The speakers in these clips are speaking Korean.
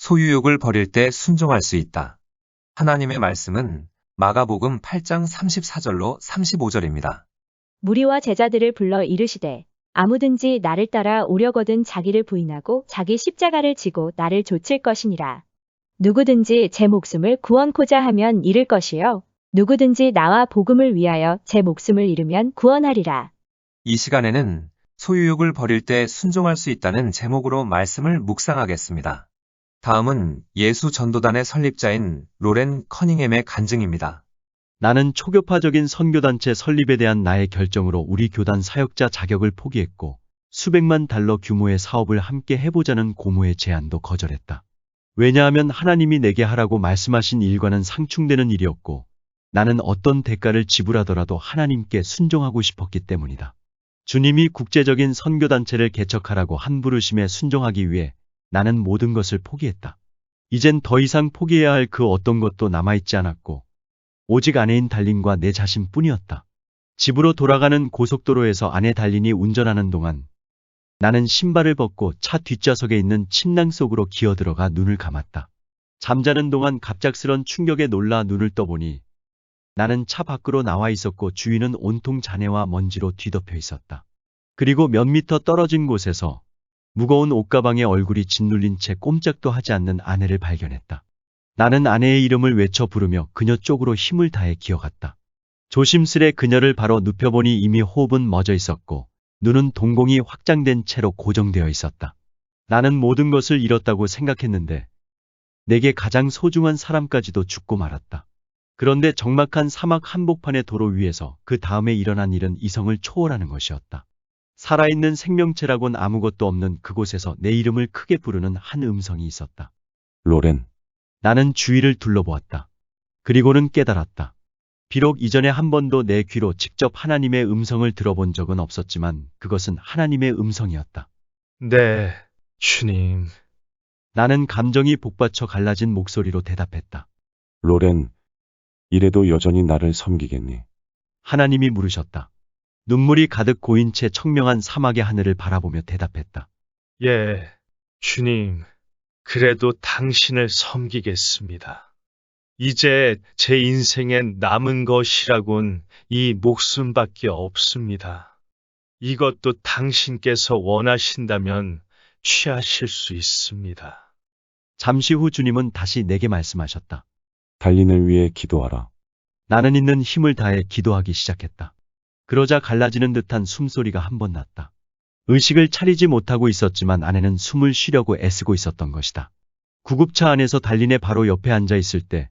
소유욕을 버릴 때 순종할 수 있다. 하나님의 말씀은 마가복음 8장 34절로 35절입니다. 무리와 제자들을 불러 이르시되 아무든지 나를 따라 오려거든 자기를 부인하고 자기 십자가를 지고 나를 좇을 것이니라. 누구든지 제 목숨을 구원코자 하면 잃을 것이요 누구든지 나와 복음을 위하여 제 목숨을 잃으면 구원하리라. 이 시간에는 소유욕을 버릴 때 순종할 수 있다는 제목으로 말씀을 묵상하겠습니다. 다음은 예수 전도단의 설립자인 로렌 커닝햄의 간증입니다. 나는 초교파적인 선교단체 설립에 대한 나의 결정으로 우리 교단 사역자 자격을 포기했고 수백만 달러 규모의 사업을 함께 해보자는 고모의 제안도 거절했다. 왜냐하면 하나님이 내게 하라고 말씀하신 일과는 상충되는 일이었고 나는 어떤 대가를 지불하더라도 하나님께 순종하고 싶었기 때문이다. 주님이 국제적인 선교단체를 개척하라고 한 부르심에 순종하기 위해 나는 모든 것을 포기했다. 이젠 더 이상 포기해야 할 그 어떤 것도 남아있지 않았고 오직 아내인 달린과 내 자신뿐이었다. 집으로 돌아가는 고속도로에서 아내 달린이 운전하는 동안 나는 신발을 벗고 차 뒷좌석에 있는 침낭 속으로 기어들어가 눈을 감았다. 잠자는 동안 갑작스런 충격에 놀라 눈을 떠보니 나는 차 밖으로 나와 있었고 주위는 온통 잔해와 먼지로 뒤덮여 있었다. 그리고 몇 미터 떨어진 곳에서 무거운 옷가방에 얼굴이 짓눌린 채 꼼짝도 하지 않는 아내를 발견했다. 나는 아내의 이름을 외쳐 부르며 그녀 쪽으로 힘을 다해 기어갔다. 조심스레 그녀를 바로 눕혀보니 이미 호흡은 멎어 있었고 눈은 동공이 확장된 채로 고정되어 있었다. 나는 모든 것을 잃었다고 생각했는데 내게 가장 소중한 사람까지도 죽고 말았다. 그런데 적막한 사막 한복판의 도로 위에서 그 다음에 일어난 일은 이성을 초월하는 것이었다. 살아있는 생명체라곤 아무것도 없는 그곳에서 내 이름을 크게 부르는 한 음성이 있었다. 로렌. 나는 주위를 둘러보았다. 그리고는 깨달았다. 비록 이전에 한 번도 내 귀로 직접 하나님의 음성을 들어본 적은 없었지만 그것은 하나님의 음성이었다. 네, 주님. 나는 감정이 복받쳐 갈라진 목소리로 대답했다. 로렌. 이래도 여전히 나를 섬기겠니? 하나님이 물으셨다. 눈물이 가득 고인 채 청명한 사막의 하늘을 바라보며 대답했다. 예, 주님. 그래도 당신을 섬기겠습니다. 이제 제 인생엔 남은 것이라곤 이 목숨밖에 없습니다. 이것도 당신께서 원하신다면 취하실 수 있습니다. 잠시 후 주님은 다시 내게 말씀하셨다. 달린을 위해 기도하라. 나는 있는 힘을 다해 기도하기 시작했다. 그러자 갈라지는 듯한 숨소리가 한 번 났다. 의식을 차리지 못하고 있었지만 아내는 숨을 쉬려고 애쓰고 있었던 것이다. 구급차 안에서 달린의 바로 옆에 앉아 있을 때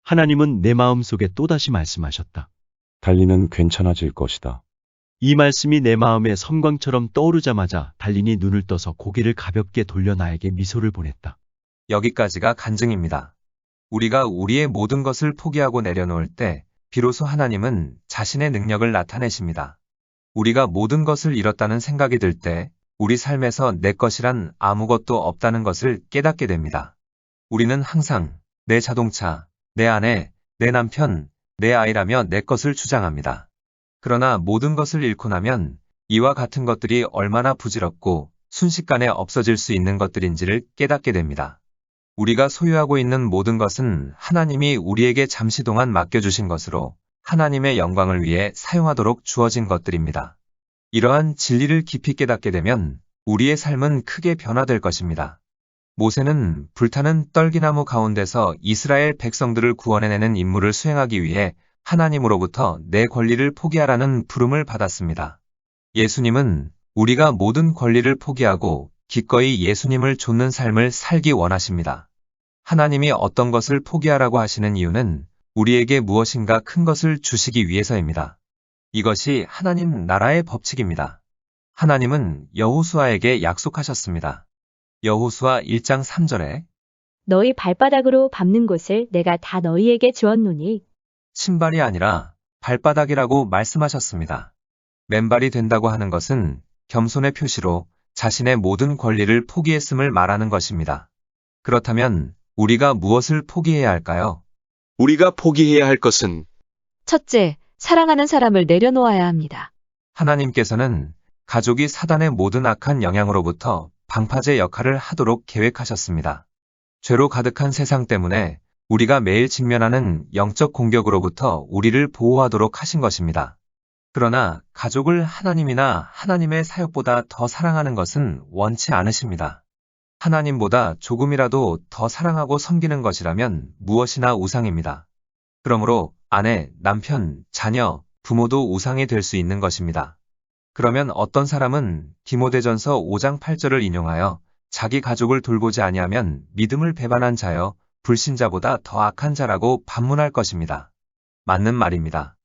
하나님은 내 마음속에 또다시 말씀하셨다. 달린은 괜찮아질 것이다. 이 말씀이 내 마음에 섬광처럼 떠오르자마자 달린이 눈을 떠서 고개를 가볍게 돌려 나에게 미소를 보냈다. 여기까지가 간증입니다. 우리가 우리의 모든 것을 포기하고 내려놓을 때 비로소 하나님은 자신의 능력을 나타내십니다. 우리가 모든 것을 잃었다는 생각이 들 때 우리 삶에서 내 것이란 아무것도 없다는 것을 깨닫게 됩니다. 우리는 항상 내 자동차, 내 아내, 내 남편, 내 아이라며 내 것을 주장합니다. 그러나 모든 것을 잃고 나면 이와 같은 것들이 얼마나 부질없고 순식간에 없어질 수 있는 것들인지를 깨닫게 됩니다. 우리가 소유하고 있는 모든 것은 하나님이 우리에게 잠시 동안 맡겨주신 것으로 하나님의 영광을 위해 사용하도록 주어진 것들입니다. 이러한 진리를 깊이 깨닫게 되면 우리의 삶은 크게 변화될 것입니다. 모세는 불타는 떨기나무 가운데서 이스라엘 백성들을 구원해내는 임무를 수행하기 위해 하나님으로부터 내 권리를 포기하라는 부름을 받았습니다. 예수님은 우리가 모든 권리를 포기하고 기꺼이 예수님을 좇는 삶을 살기 원하십니다. 하나님이 어떤 것을 포기하라고 하시는 이유는 우리에게 무엇인가 큰 것을 주시기 위해서입니다. 이것이 하나님 나라의 법칙입니다. 하나님은 여호수아에게 약속하셨습니다. 여호수아 1장 3절에 너희 발바닥으로 밟는 곳을 내가 다 너희에게 주었노니 신발이 아니라 발바닥이라고 말씀하셨습니다. 맨발이 된다고 하는 것은 겸손의 표시로 자신의 모든 권리를 포기했음을 말하는 것입니다. 그렇다면 우리가 무엇을 포기해야 할까요? 우리가 포기해야 할 것은 첫째, 사랑하는 사람을 내려놓아야 합니다. 하나님께서는 가족이 사단의 모든 악한 영향으로부터 방파제 역할을 하도록 계획하셨습니다. 죄로 가득한 세상 때문에 우리가 매일 직면하는 영적 공격으로부터 우리를 보호하도록 하신 것입니다. 그러나 가족을 하나님이나 하나님의 사역보다 더 사랑하는 것은 원치 않으십니다. 하나님보다 조금이라도 더 사랑하고 섬기는 것이라면 무엇이나 우상입니다. 그러므로 아내, 남편, 자녀, 부모도 우상이 될 수 있는 것입니다. 그러면 어떤 사람은 디모데전서 5장 8절을 인용하여 자기 가족을 돌보지 아니하면 믿음을 배반한 자여 불신자보다 더 악한 자라고 반문할 것입니다. 맞는 말입니다.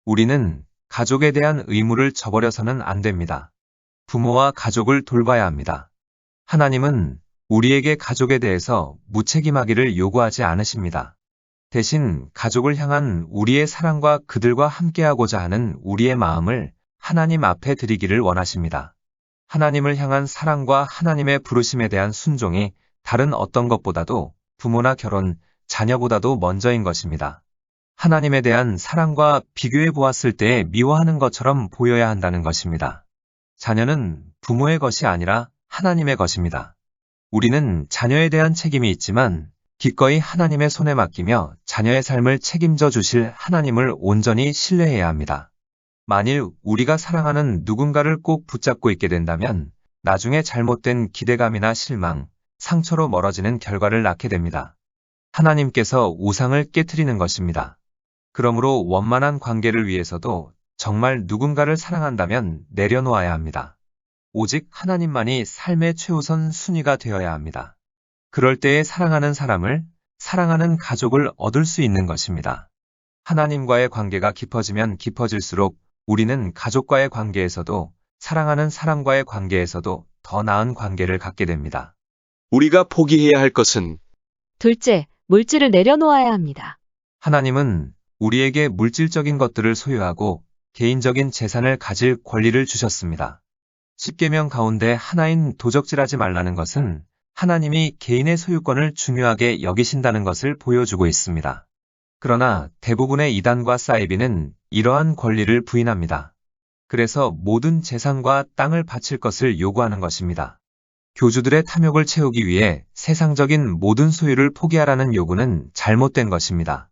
우리는 가족에 대한 의무를 저버려서는 안 됩니다. 부모와 가족을 돌봐야 합니다. 하나님은 우리에게 가족에 대해서 무책임하기를 요구하지 않으십니다. 대신 가족을 향한 우리의 사랑과 그들과 함께하고자 하는 우리의 마음을 하나님 앞에 드리기를 원하십니다. 하나님을 향한 사랑과 하나님의 부르심에 대한 순종이 다른 어떤 것보다도 부모나 결혼, 자녀보다도 먼저인 것입니다. 하나님에 대한 사랑과 비교해 보았을 때 미워하는 것처럼 보여야 한다는 것입니다. 자녀는 부모의 것이 아니라 하나님의 것입니다. 우리는 자녀에 대한 책임이 있지만 기꺼이 하나님의 손에 맡기며 자녀의 삶을 책임져 주실 하나님을 온전히 신뢰해야 합니다. 만일 우리가 사랑하는 누군가를 꼭 붙잡고 있게 된다면 나중에 잘못된 기대감이나 실망, 상처로 멀어지는 결과를 낳게 됩니다. 하나님께서 우상을 깨트리는 것입니다. 그러므로 원만한 관계를 위해서도 정말 누군가를 사랑한다면 내려놓아야 합니다. 오직 하나님만이 삶의 최우선 순위가 되어야 합니다. 그럴 때에 사랑하는 사람을, 사랑하는 가족을 얻을 수 있는 것입니다. 하나님과의 관계가 깊어지면 깊어질수록 우리는 가족과의 관계에서도 사랑하는 사람과의 관계에서도 더 나은 관계를 갖게 됩니다. 우리가 포기해야 할 것은 둘째, 물질을 내려놓아야 합니다. 하나님은 우리에게 물질적인 것들을 소유하고 개인적인 재산을 가질 권리를 주셨습니다. 십계명 가운데 하나인 도적질하지 말라는 것은 하나님이 개인의 소유권을 중요하게 여기신다는 것을 보여주고 있습니다. 그러나 대부분의 이단과 사이비는 이러한 권리를 부인합니다. 그래서 모든 재산과 땅을 바칠 것을 요구하는 것입니다. 교주들의 탐욕을 채우기 위해 세상적인 모든 소유를 포기하라는 요구는 잘못된 것입니다.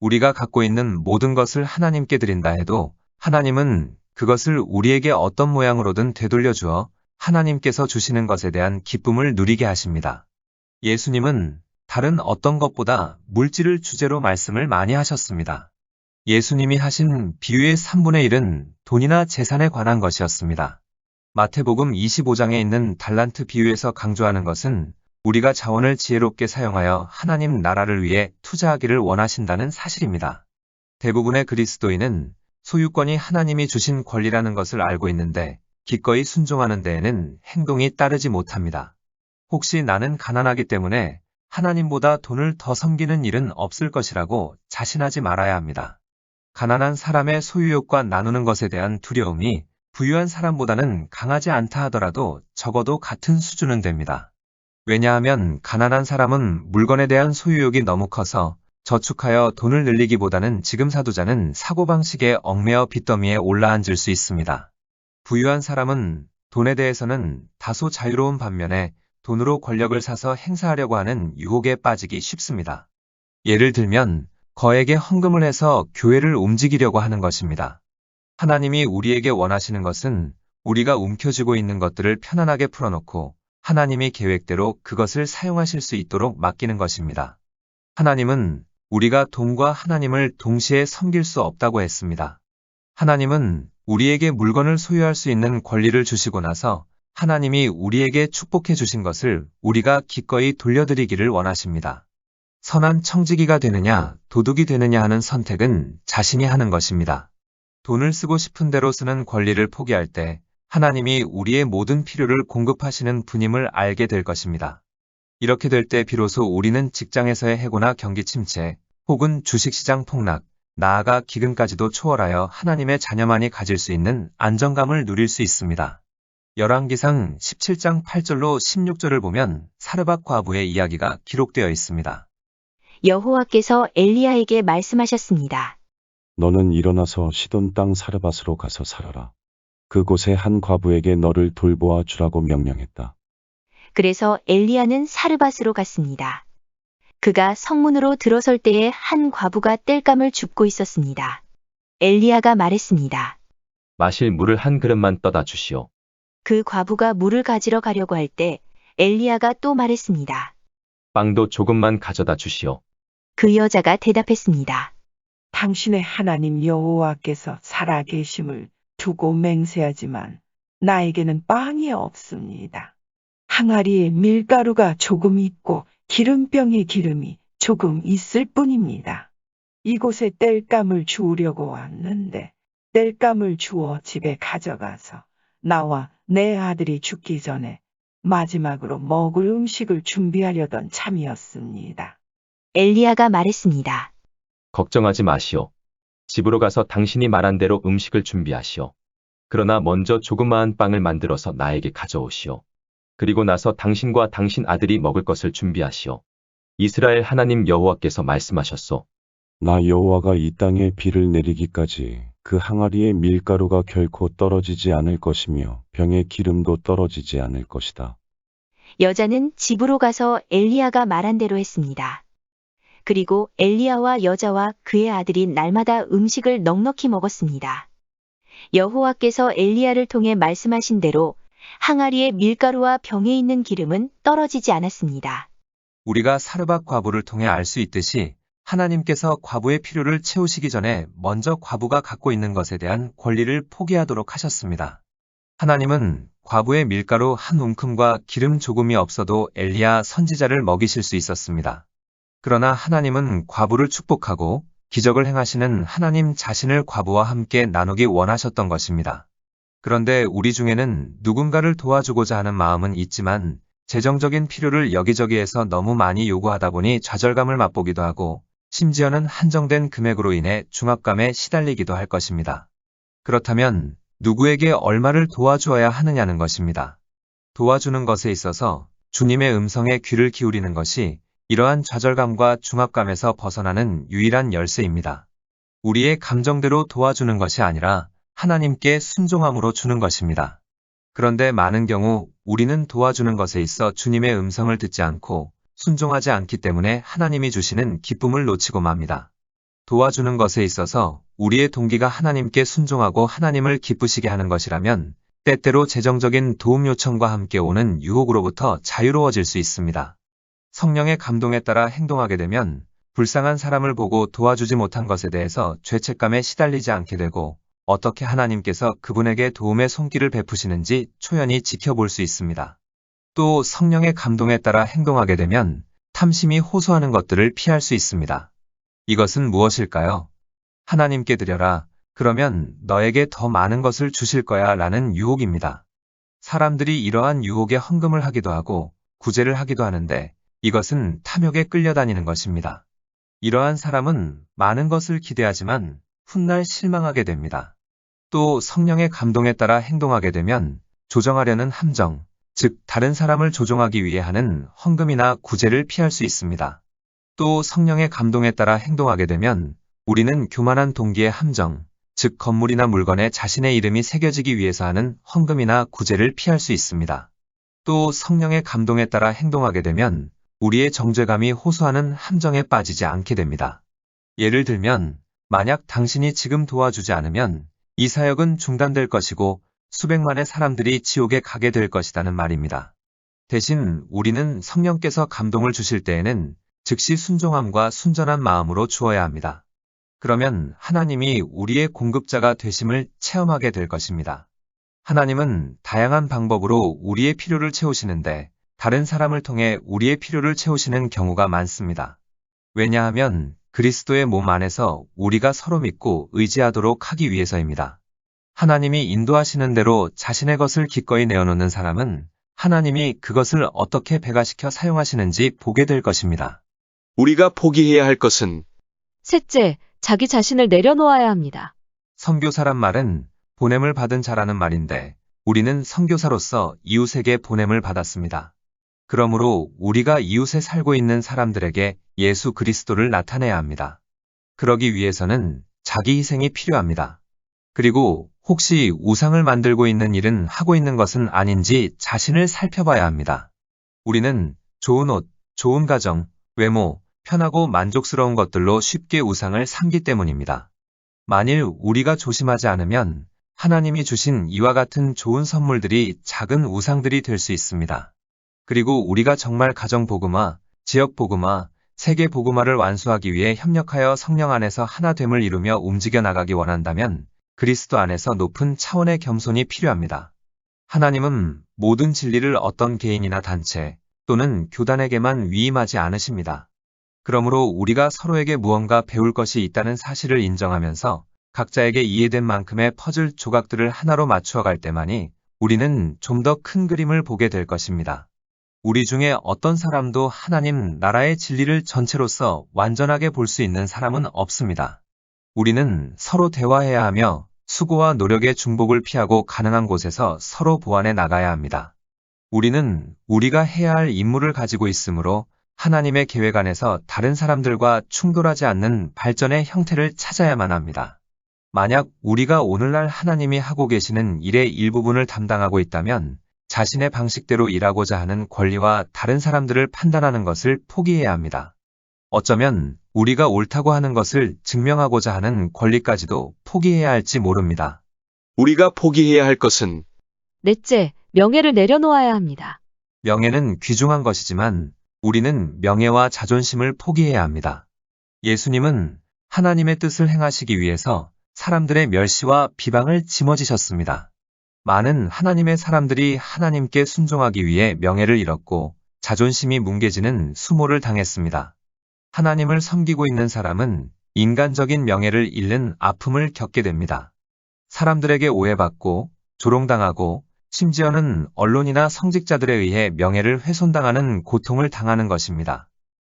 우리가 갖고 있는 모든 것을 하나님께 드린다 해도 하나님은 그것을 우리에게 어떤 모양으로든 되돌려 주어 하나님께서 주시는 것에 대한 기쁨을 누리게 하십니다. 예수님은 다른 어떤 것보다 물질을 주제로 말씀을 많이 하셨습니다. 예수님이 하신 비유의 3분의 1은 돈이나 재산에 관한 것이었습니다. 마태복음 25장에 있는 달란트 비유에서 강조하는 것은 우리가 자원을 지혜롭게 사용하여 하나님 나라를 위해 투자하기를 원하신다는 사실입니다. 대부분의 그리스도인은 소유권이 하나님이 주신 권리라는 것을 알고 있는데 기꺼이 순종하는 데에는 행동이 따르지 못합니다. 혹시 나는 가난하기 때문에 하나님보다 돈을 더 섬기는 일은 없을 것이라고 자신하지 말아야 합니다. 가난한 사람의 소유욕과 나누는 것에 대한 두려움이 부유한 사람보다는 강하지 않다 하더라도 적어도 같은 수준은 됩니다. 왜냐하면 가난한 사람은 물건에 대한 소유욕이 너무 커서 저축하여 돈을 늘리기보다는 지금 사두자는 사고방식에 얽매여 빚더미에 올라앉을 수 있습니다. 부유한 사람은 돈에 대해서는 다소 자유로운 반면에 돈으로 권력을 사서 행사하려고 하는 유혹에 빠지기 쉽습니다. 예를 들면 거액의 헌금을 해서 교회를 움직이려고 하는 것입니다. 하나님이 우리에게 원하시는 것은 우리가 움켜쥐고 있는 것들을 편안하게 풀어놓고 하나님이 계획대로 그것을 사용하실 수 있도록 맡기는 것입니다. 하나님은 우리가 돈과 하나님을 동시에 섬길 수 없다고 했습니다. 하나님은 우리에게 물건을 소유할 수 있는 권리를 주시고 나서 하나님이 우리에게 축복해 주신 것을 우리가 기꺼이 돌려드리기를 원하십니다. 선한 청지기가 되느냐, 도둑이 되느냐 하는 선택은 자신이 하는 것입니다. 돈을 쓰고 싶은 대로 쓰는 권리를 포기할 때 하나님이 우리의 모든 필요를 공급하시는 분임을 알게 될 것입니다. 이렇게 될 때 비로소 우리는 직장에서의 해고나 경기 침체, 혹은 주식시장 폭락, 나아가 기근까지도 초월하여 하나님의 자녀만이 가질 수 있는 안정감을 누릴 수 있습니다. 열왕기상 17장 8절로 16절을 보면 사르밧 과부의 이야기가 기록되어 있습니다. 여호와께서 엘리야에게 말씀하셨습니다. 너는 일어나서 시돈 땅 사르밧으로 가서 살아라. 그곳에 한 과부에게 너를 돌보아 주라고 명령했다. 그래서 엘리야는 사르밧으로 갔습니다. 그가 성문으로 들어설 때에 한 과부가 땔감을 줍고 있었습니다. 엘리야가 말했습니다. 마실 물을 한 그릇만 떠다 주시오. 그 과부가 물을 가지러 가려고 할 때 엘리야가 또 말했습니다. 빵도 조금만 가져다 주시오. 그 여자가 대답했습니다. 당신의 하나님 여호와께서 살아계심을 두고 맹세하지만 나에게는 빵이 없습니다. 항아리에 밀가루가 조금 있고 기름병에 기름이 조금 있을 뿐입니다. 이곳에 땔감을 주우려고 왔는데 땔감을 주워 집에 가져가서 나와 내 아들이 죽기 전에 마지막으로 먹을 음식을 준비하려던 참이었습니다. 엘리야가 말했습니다. 걱정하지 마시오. 집으로 가서 당신이 말한 대로 음식을 준비하시오. 그러나 먼저 조그마한 빵을 만들어서 나에게 가져오시오. 그리고 나서 당신과 당신 아들이 먹을 것을 준비하시오. 이스라엘 하나님 여호와께서 말씀하셨소. 나 여호와가 이 땅에 비를 내리기까지 그 항아리에 밀가루가 결코 떨어지지 않을 것이며 병에 기름도 떨어지지 않을 것이다. 여자는 집으로 가서 엘리야가 말한 대로 했습니다. 그리고 엘리야와 여자와 그의 아들이 날마다 음식을 넉넉히 먹었습니다. 여호와께서 엘리야를 통해 말씀하신 대로 항아리의 밀가루와 병에 있는 기름은 떨어지지 않았습니다. 우리가 사르밧 과부를 통해 알 수 있듯이 하나님께서 과부의 필요를 채우시기 전에 먼저 과부가 갖고 있는 것에 대한 권리를 포기하도록 하셨습니다. 하나님은 과부의 밀가루 한 움큼과 기름 조금이 없어도 엘리야 선지자를 먹이실 수 있었습니다. 그러나 하나님은 과부를 축복하고 기적을 행하시는 하나님 자신을 과부와 함께 나누기 원하셨던 것입니다. 그런데 우리 중에는 누군가를 도와주고자 하는 마음은 있지만 재정적인 필요를 여기저기에서 너무 많이 요구하다 보니 좌절감을 맛보기도 하고 심지어는 한정된 금액으로 인해 중압감에 시달리기도 할 것입니다. 그렇다면 누구에게 얼마를 도와주어야 하느냐는 것입니다. 도와주는 것에 있어서 주님의 음성에 귀를 기울이는 것이 이러한 좌절감과 중압감에서 벗어나는 유일한 열쇠입니다. 우리의 감정대로 도와주는 것이 아니라 하나님께 순종함으로 주는 것입니다. 그런데 많은 경우 우리는 도와주는 것에 있어 주님의 음성을 듣지 않고 순종하지 않기 때문에 하나님이 주시는 기쁨을 놓치고 맙니다. 도와주는 것에 있어서 우리의 동기가 하나님께 순종하고 하나님을 기쁘시게 하는 것이라면 때때로 재정적인 도움 요청과 함께 오는 유혹으로부터 자유로워질 수 있습니다. 성령의 감동에 따라 행동하게 되면 불쌍한 사람을 보고 도와주지 못한 것에 대해서 죄책감에 시달리지 않게 되고 어떻게 하나님께서 그분에게 도움의 손길을 베푸시는지 초연히 지켜볼 수 있습니다. 또 성령의 감동에 따라 행동하게 되면 탐심이 호소하는 것들을 피할 수 있습니다. 이것은 무엇일까요? 하나님께 드려라. 그러면 너에게 더 많은 것을 주실 거야 라는 유혹입니다. 사람들이 이러한 유혹에 헌금을 하기도 하고 구제를 하기도 하는데 이것은 탐욕에 끌려다니는 것입니다. 이러한 사람은 많은 것을 기대하지만 훗날 실망하게 됩니다. 또 성령의 감동에 따라 행동하게 되면 조정하려는 함정, 즉 다른 사람을 조종하기 위해 하는 헌금이나 구제를 피할 수 있습니다. 또 성령의 감동에 따라 행동하게 되면 우리는 교만한 동기의 함정, 즉 건물이나 물건에 자신의 이름이 새겨지기 위해서 하는 헌금이나 구제를 피할 수 있습니다. 또 성령의 감동에 따라 행동하게 되면 우리의 정죄감이 호소하는 함정에 빠지지 않게 됩니다. 예를 들면 만약 당신이 지금 도와주지 않으면 이 사역은 중단될 것이고 수백만의 사람들이 지옥에 가게 될 것이라는 말입니다. 대신 우리는 성령께서 감동을 주실 때에는 즉시 순종함과 순전한 마음으로 주어야 합니다. 그러면 하나님이 우리의 공급자가 되심을 체험하게 될 것입니다. 하나님은 다양한 방법으로 우리의 필요를 채우시는데 다른 사람을 통해 우리의 필요를 채우시는 경우가 많습니다. 왜냐하면 그리스도의 몸 안에서 우리가 서로 믿고 의지하도록 하기 위해서입니다. 하나님이 인도하시는 대로 자신의 것을 기꺼이 내어놓는 사람은 하나님이 그것을 어떻게 배가시켜 사용하시는지 보게 될 것입니다. 우리가 포기해야 할 것은 셋째, 자기 자신을 내려놓아야 합니다. 선교사란 말은 보냄을 받은 자라는 말인데 우리는 선교사로서 이웃에게 보냄을 받았습니다. 그러므로 우리가 이웃에 살고 있는 사람들에게 예수 그리스도를 나타내야 합니다. 그러기 위해서는 자기 희생이 필요합니다. 그리고 혹시 우상을 만들고 있는 일은 하고 있는 것은 아닌지 자신을 살펴봐야 합니다. 우리는 좋은 옷, 좋은 가정, 외모, 편하고 만족스러운 것들로 쉽게 우상을 삼기 때문입니다. 만일 우리가 조심하지 않으면 하나님이 주신 이와 같은 좋은 선물들이 작은 우상들이 될 수 있습니다. 그리고 우리가 정말 가정복음화, 지역복음화, 세계복음화를 완수하기 위해 협력하여 성령 안에서 하나됨을 이루며 움직여 나가기 원한다면 그리스도 안에서 높은 차원의 겸손이 필요합니다. 하나님은 모든 진리를 어떤 개인이나 단체 또는 교단에게만 위임하지 않으십니다. 그러므로 우리가 서로에게 무언가 배울 것이 있다는 사실을 인정하면서 각자에게 이해된 만큼의 퍼즐 조각들을 하나로 맞추어 갈 때만이 우리는 좀 더 큰 그림을 보게 될 것입니다. 우리 중에 어떤 사람도 하나님 나라의 진리를 전체로서 완전하게 볼 수 있는 사람은 없습니다. 우리는 서로 대화해야 하며 수고와 노력의 중복을 피하고 가능한 곳에서 서로 보완해 나가야 합니다. 우리는 우리가 해야 할 임무를 가지고 있으므로 하나님의 계획 안에서 다른 사람들과 충돌하지 않는 발전의 형태를 찾아야만 합니다. 만약 우리가 오늘날 하나님이 하고 계시는 일의 일부분을 담당하고 있다면 자신의 방식대로 일하고자 하는 권리와 다른 사람들을 판단하는 것을 포기해야 합니다. 어쩌면 우리가 옳다고 하는 것을 증명하고자 하는 권리까지도 포기해야 할지 모릅니다. 우리가 포기해야 할 것은 넷째, 명예를 내려놓아야 합니다. 명예는 귀중한 것이지만 우리는 명예와 자존심을 포기해야 합니다. 예수님은 하나님의 뜻을 행하시기 위해서 사람들의 멸시와 비방을 짊어지셨습니다. 많은 하나님의 사람들이 하나님께 순종하기 위해 명예를 잃었고 자존심이 뭉개지는 수모를 당했습니다. 하나님을 섬기고 있는 사람은 인간적인 명예를 잃는 아픔을 겪게 됩니다. 사람들에게 오해받고 조롱당하고 심지어는 언론이나 성직자들에 의해 명예를 훼손당하는 고통을 당하는 것입니다.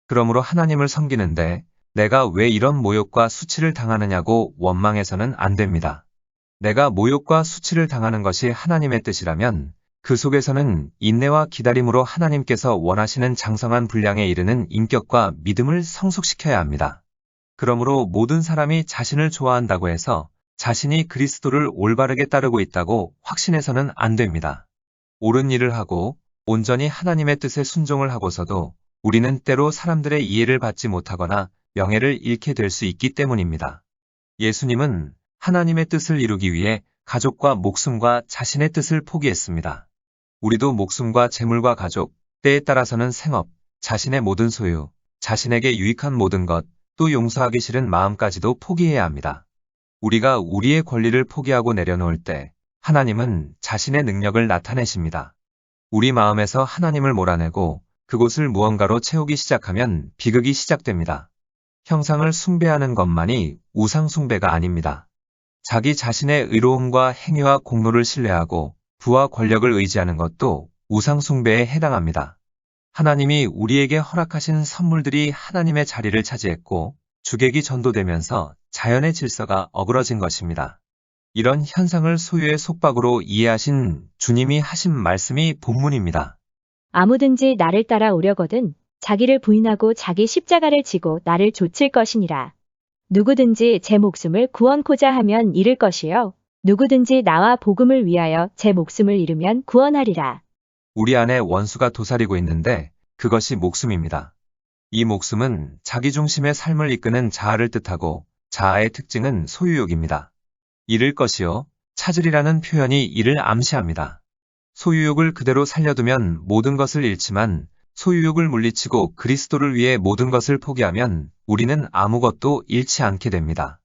그러므로 하나님을 섬기는데 내가 왜 이런 모욕과 수치를 당하느냐고 원망해서는 안 됩니다. 내가 모욕과 수치를 당하는 것이 하나님의 뜻이라면 그 속에서는 인내와 기다림으로 하나님께서 원하시는 장성한 분량에 이르는 인격과 믿음을 성숙시켜야 합니다. 그러므로 모든 사람이 자신을 좋아한다고 해서 자신이 그리스도를 올바르게 따르고 있다고 확신해서는 안 됩니다. 옳은 일을 하고 온전히 하나님의 뜻에 순종을 하고서도 우리는 때로 사람들의 이해를 받지 못하거나 명예를 잃게 될 수 있기 때문입니다. 예수님은 하나님의 뜻을 이루기 위해 가족과 목숨과 자신의 뜻을 포기했습니다. 우리도 목숨과 재물과 가족, 때에 따라서는 생업, 자신의 모든 소유, 자신에게 유익한 모든 것, 또 용서하기 싫은 마음까지도 포기해야 합니다. 우리가 우리의 권리를 포기하고 내려놓을 때 하나님은 자신의 능력을 나타내십니다. 우리 마음에서 하나님을 몰아내고 그곳을 무언가로 채우기 시작하면 비극이 시작됩니다. 형상을 숭배하는 것만이 우상 숭배가 아닙니다. 자기 자신의 의로움과 행위와 공로를 신뢰하고 부와 권력을 의지하는 것도 우상 숭배에 해당합니다. 하나님이 우리에게 허락하신 선물들이 하나님의 자리를 차지했고 주객이 전도되면서 자연의 질서가 어그러진 것입니다. 이런 현상을 소유의 속박으로 이해하신 주님이 하신 말씀이 본문입니다. 아무든지 나를 따라 오려거든 자기를 부인하고 자기 십자가를 지고 나를 좇을 것이니라. 누구든지 제 목숨을 구원코자 하면 잃을 것이요. 누구든지 나와 복음을 위하여 제 목숨을 잃으면 구원하리라. 우리 안에 원수가 도사리고 있는데 그것이 목숨입니다. 이 목숨은 자기중심의 삶을 이끄는 자아를 뜻하고 자아의 특징은 소유욕입니다. 잃을 것이요. 찾으리라는 표현이 이를 암시합니다. 소유욕을 그대로 살려두면 모든 것을 잃지만 소유욕을 물리치고 그리스도를 위해 모든 것을 포기하면 우리는 아무것도 잃지 않게 됩니다.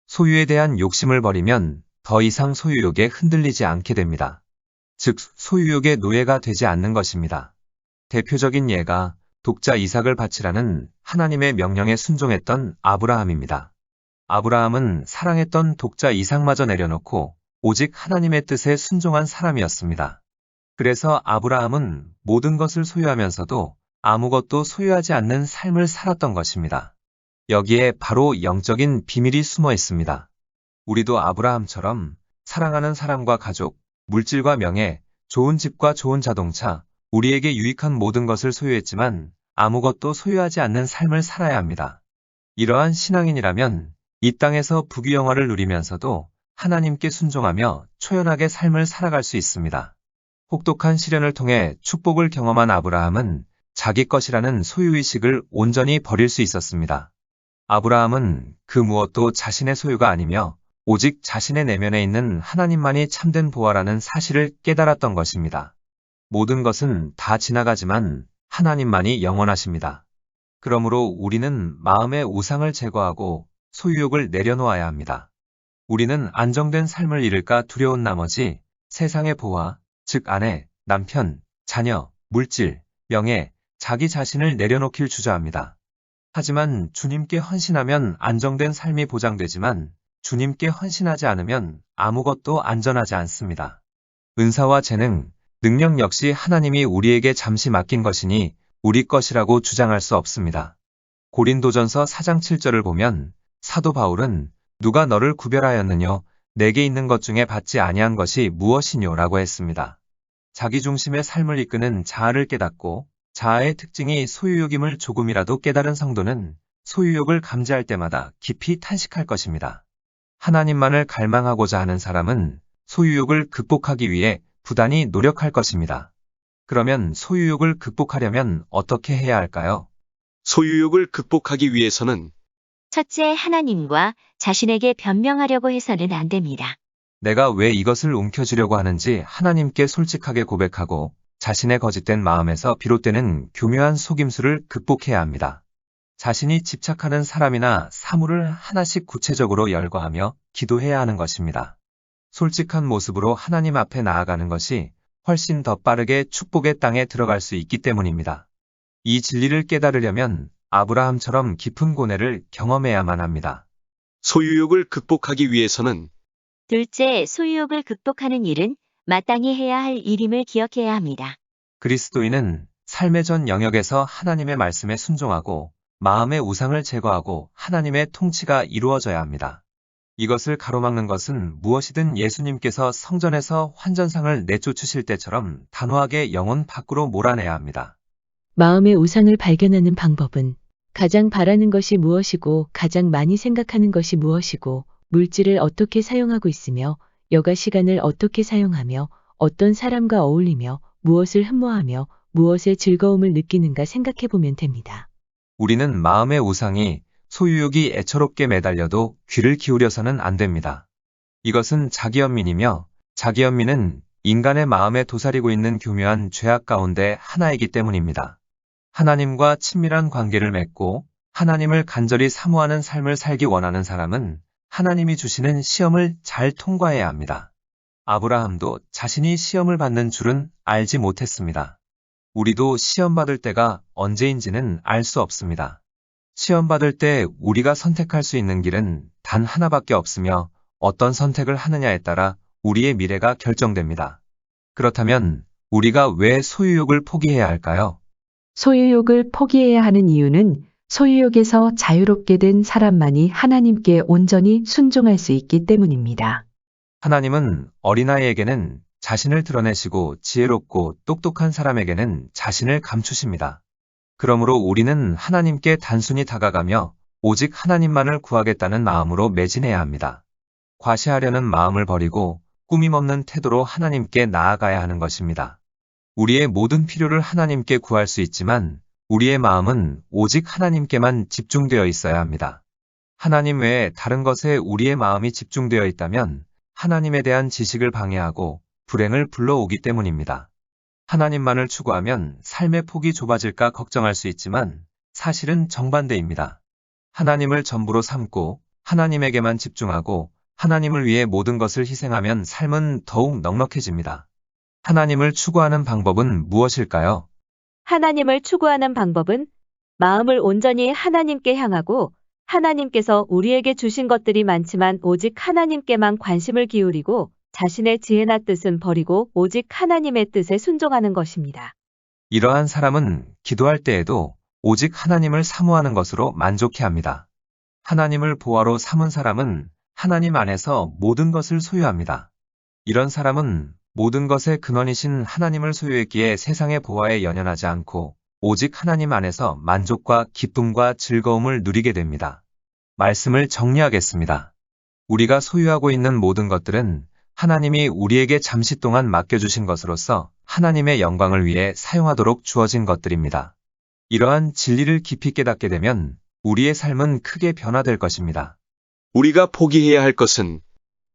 소유에 대한 욕심을 버리면 더 이상 소유욕에 흔들리지 않게 됩니다. 즉, 소유욕의 노예가 되지 않는 것입니다. 대표적인 예가 독자 이삭을 바치라는 하나님의 명령에 순종했던 아브라함입니다. 아브라함은 사랑했던 독자 이삭마저 내려놓고 오직 하나님의 뜻에 순종한 사람이었습니다. 그래서 아브라함은 모든 것을 소유하면서도 아무것도 소유하지 않는 삶을 살았던 것입니다. 여기에 바로 영적인 비밀이 숨어 있습니다. 우리도 아브라함처럼 사랑하는 사람과 가족, 물질과 명예, 좋은 집과 좋은 자동차, 우리에게 유익한 모든 것을 소유했지만 아무것도 소유하지 않는 삶을 살아야 합니다. 이러한 신앙인이라면 이 땅에서 부귀영화를 누리면서도 하나님께 순종하며 초연하게 삶을 살아갈 수 있습니다. 혹독한 시련을 통해 축복을 경험한 아브라함은 자기 것이라는 소유의식을 온전히 버릴 수 있었습니다. 아브라함은 그 무엇도 자신의 소유가 아니며 오직 자신의 내면에 있는 하나님만이 참된 보화라는 사실을 깨달았던 것입니다. 모든 것은 다 지나가지만 하나님만이 영원하십니다. 그러므로 우리는 마음의 우상을 제거하고 소유욕을 내려놓아야 합니다. 우리는 안정된 삶을 잃을까 두려운 나머지 세상의 보화, 즉 아내, 남편, 자녀, 물질, 명예, 자기 자신을 내려놓길 주저합니다. 하지만 주님께 헌신하면 안정된 삶이 보장되지만 주님께 헌신하지 않으면 아무것도 안전하지 않습니다. 은사와 재능, 능력 역시 하나님이 우리에게 잠시 맡긴 것이니 우리 것이라고 주장할 수 없습니다. 고린도전서 4장 7절을 보면 사도 바울은 누가 너를 구별하였느뇨 내게 있는 것 중에 받지 아니한 것이 무엇이뇨 라고 했습니다. 자기중심의 삶을 이끄는 자아를 깨닫고 자아의 특징이 소유욕임을 조금이라도 깨달은 성도는 소유욕을 감지할 때마다 깊이 탄식할 것입니다. 하나님만을 갈망하고자 하는 사람은 소유욕을 극복하기 위해 부단히 노력할 것입니다. 그러면 소유욕을 극복하려면 어떻게 해야 할까요? 소유욕을 극복하기 위해서는 첫째, 하나님과 자신에게 변명하려고 해서는 안 됩니다. 내가 왜 이것을 움켜쥐려고 하는지 하나님께 솔직하게 고백하고 자신의 거짓된 마음에서 비롯되는 교묘한 속임수를 극복해야 합니다. 자신이 집착하는 사람이나 사물을 하나씩 구체적으로 열거하며 기도해야 하는 것입니다. 솔직한 모습으로 하나님 앞에 나아가는 것이 훨씬 더 빠르게 축복의 땅에 들어갈 수 있기 때문입니다. 이 진리를 깨달으려면 아브라함처럼 깊은 고뇌를 경험해야만 합니다. 소유욕을 극복하기 위해서는 둘째, 소유욕을 극복하는 일은 마땅히 해야 할 일임을 기억해야 합니다. 그리스도인은 삶의 전 영역에서 하나님의 말씀에 순종하고 마음의 우상을 제거하고 하나님의 통치가 이루어져야 합니다. 이것을 가로막는 것은 무엇이든 예수님께서 성전에서 환전상을 내쫓으실 때처럼 단호하게 영혼 밖으로 몰아내야 합니다. 마음의 우상을 발견하는 방법은 가장 바라는 것이 무엇이고 가장 많이 생각하는 것이 무엇이고 물질을 어떻게 사용하고 있으며 여가 시간을 어떻게 사용하며 어떤 사람과 어울리며 무엇을 흠모하며 무엇의 즐거움을 느끼는가 생각해 보면 됩니다. 우리는 마음의 우상이 소유욕이 애처롭게 매달려도 귀를 기울여서는 안 됩니다. 이것은 자기연민이며 자기연민은 인간의 마음에 도사리고 있는 교묘한 죄악 가운데 하나이기 때문입니다. 하나님과 친밀한 관계를 맺고 하나님을 간절히 사모하는 삶을 살기 원하는 사람은 하나님이 주시는 시험을 잘 통과해야 합니다. 아브라함도 자신이 시험을 받는 줄은 알지 못했습니다. 우리도 시험 받을 때가 언제인지는 알 수 없습니다. 시험 받을 때 우리가 선택할 수 있는 길은 단 하나밖에 없으며 어떤 선택을 하느냐에 따라 우리의 미래가 결정됩니다. 그렇다면 우리가 왜 소유욕을 포기해야 할까요? 소유욕을 포기해야 하는 이유는 소유욕에서 자유롭게 된 사람만이 하나님께 온전히 순종할 수 있기 때문입니다. 하나님은 어린아이에게는 자신을 드러내시고 지혜롭고 똑똑한 사람에게는 자신을 감추십니다. 그러므로 우리는 하나님께 단순히 다가가며 오직 하나님만을 구하겠다는 마음으로 매진해야 합니다. 과시하려는 마음을 버리고 꾸밈없는 태도로 하나님께 나아가야 하는 것입니다. 우리의 모든 필요를 하나님께 구할 수 있지만 우리의 마음은 오직 하나님께만 집중되어 있어야 합니다. 하나님 외에 다른 것에 우리의 마음이 집중되어 있다면 하나님에 대한 지식을 방해하고 불행을 불러오기 때문입니다. 하나님만을 추구하면 삶의 폭이 좁아질까 걱정할 수 있지만 사실은 정반대입니다. 하나님을 전부로 삼고 하나님에게만 집중하고 하나님을 위해 모든 것을 희생하면 삶은 더욱 넉넉해집니다. 하나님을 추구하는 방법은 무엇일까요? 하나님을 추구하는 방법은 마음을 온전히 하나님께 향하고 하나님께서 우리에게 주신 것들이 많지만 오직 하나님께만 관심을 기울이고 자신의 지혜나 뜻은 버리고 오직 하나님의 뜻에 순종하는 것입니다. 이러한 사람은 기도할 때에도 오직 하나님을 사모하는 것으로 만족해합니다. 하나님을 보화로 삼은 사람은 하나님 안에서 모든 것을 소유합니다. 이런 사람은 모든 것의 근원이신 하나님을 소유했기에 세상의 보화에 연연하지 않고 오직 하나님 안에서 만족과 기쁨과 즐거움을 누리게 됩니다. 말씀을 정리하겠습니다. 우리가 소유하고 있는 모든 것들은 하나님이 우리에게 잠시 동안 맡겨주신 것으로서 하나님의 영광을 위해 사용하도록 주어진 것들입니다. 이러한 진리를 깊이 깨닫게 되면 우리의 삶은 크게 변화될 것입니다. 우리가 포기해야 할 것은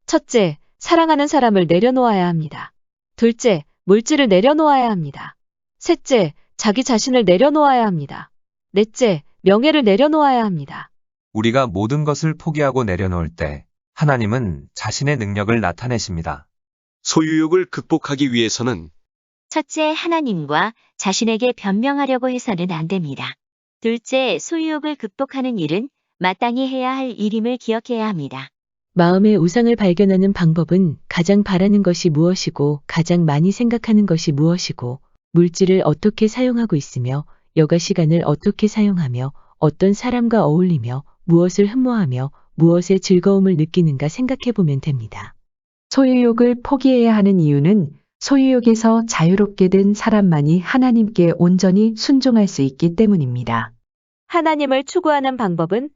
첫째, 사랑하는 사람을 내려놓아야 합니다. 둘째, 물질을 내려놓아야 합니다. 셋째, 자기 자신을 내려놓아야 합니다. 넷째, 명예를 내려놓아야 합니다. 우리가 모든 것을 포기하고 내려놓을 때 하나님은 자신의 능력을 나타내십니다. 소유욕을 극복하기 위해서는 첫째, 하나님과 자신에게 변명하려고 해서는 안 됩니다. 둘째, 소유욕을 극복하는 일은 마땅히 해야 할 일임을 기억해야 합니다. 마음의 우상을 발견하는 방법은 가장 바라는 것이 무엇이고 가장 많이 생각하는 것이 무엇이고 물질을 어떻게 사용하고 있으며 여가 시간을 어떻게 사용하며 어떤 사람과 어울리며 무엇을 흠모하며 무엇의 즐거움을 느끼는가 생각해 보면 됩니다. 소유욕을 포기해야 하는 이유는 소유욕에서 자유롭게 된 사람만이 하나님께 온전히 순종할 수 있기 때문입니다. 하나님을 추구하는 방법은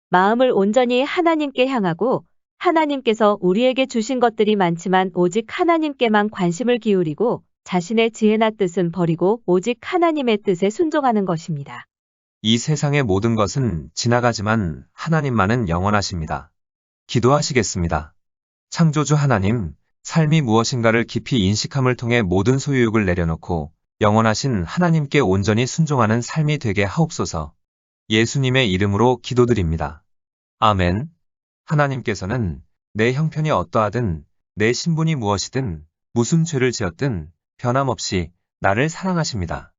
마음을 온전히 하나님께 향하고 하나님께서 우리에게 주신 것들이 많지만 오직 하나님께만 관심을 기울이고 자신의 지혜나 뜻은 버리고 오직 하나님의 뜻에 순종하는 것입니다. 이 세상의 모든 것은 지나가지만 하나님만은 영원하십니다. 기도하시겠습니다. 창조주 하나님, 삶이 무엇인가를 깊이 인식함을 통해 모든 소유욕을 내려놓고 영원하신 하나님께 온전히 순종하는 삶이 되게 하옵소서. 예수님의 이름으로 기도드립니다. 아멘. 하나님께서는 내 형편이 어떠하든 내 신분이 무엇이든 무슨 죄를 지었든 변함없이 나를 사랑하십니다.